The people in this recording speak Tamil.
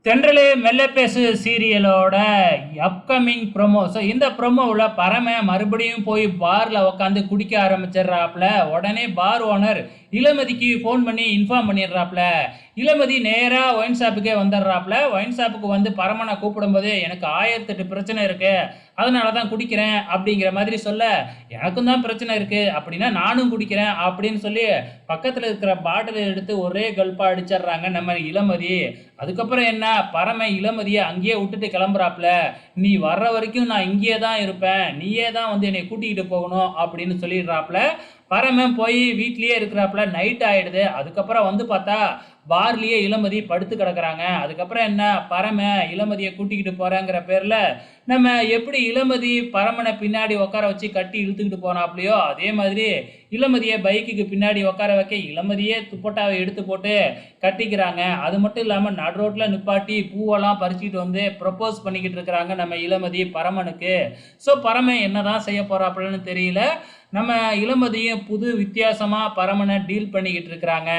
தென்றலே மெல்ல பேசு சீரியலோட அப்கமிங் ப்ரோமோ. ஸோ இந்த ப்ரோமோவுல பரமன் மறுபடியும் போய் பார்ல உட்காந்து குடிக்க ஆரம்பிச்சிடுறாப்புல. உடனே பார் ஓனர் இளமதிக்கு ஃபோன் பண்ணி இன்ஃபார்ம் பண்ணிடுறாப்புல. இளமதி நேரா ஒயின் ஷாப்புக்கே வந்துடுறாப்புல. ஒயின் ஷாப்புக்கு வந்து பரமனை கூப்பிடும்போது எனக்கு 1008 பிரச்சனை இருக்கு, அதனால தான் குடிக்கிறேன் அப்படிங்கிற மாதிரி சொல்ல, எனக்கும் தான் பிரச்சனை இருக்கு அப்படின்னா நானும் குடிக்கிறேன் அப்படின்னு சொல்லி பக்கத்தில் இருக்கிற பாட்டிலை எடுத்து ஒரே கல்பா அடிச்சிடுறாங்க நம்ம இளமதி. அதுக்கப்புறம் என்ன, பரம இளமதியை அங்கேயே விட்டுட்டு கிளம்புறாப்புல. நீ வர்ற வரைக்கும் நான் இங்கேயே தான் இருப்பேன், நீயே தான் வந்து என்னை கூட்டிகிட்டு போகணும் அப்படின்னு சொல்லிடுறாப்புல. பரமன் போய் வீட்லயே இருக்கிறாப்புல. நைட் ஆயிடுது. அதுக்கப்புறம் வந்து பார்த்தா பார்லயே இளமதி படுத்து கிடக்குறாங்க. அதுக்கப்புறம் என்ன, பரம இளமதியை கூட்டிக்கிட்டு போறேங்கிற பேர்ல நம்ம எப்படி இளமதி பரமனை பின்னாடி உட்கார வச்சு கட்டி இழுத்துக்கிட்டு போனாப்லையோ அதே மாதிரி இளமதியை பைக்குக்கு பின்னாடி உட்கார வைக்க இளமதியே துப்பட்டாவை எடுத்து போட்டு கட்டிக்கிறாங்க. அது மட்டும் இல்லாமல் நடு ரோட்டில் நிப்பாட்டி பூவெல்லாம் பறிச்சுக்கிட்டு வந்து ப்ரப்போஸ் பண்ணிக்கிட்டு இருக்கிறாங்க நம்ம இளமதி பரமனுக்கு. ஸோ பரமன் என்னதான் செய்ய போறாப்புலன்னு தெரியல. நம்ம இளமதியும் புது வித்தியாசமாக பரமனை டீல் பண்ணிக்கிட்டு இருக்கிறாங்க.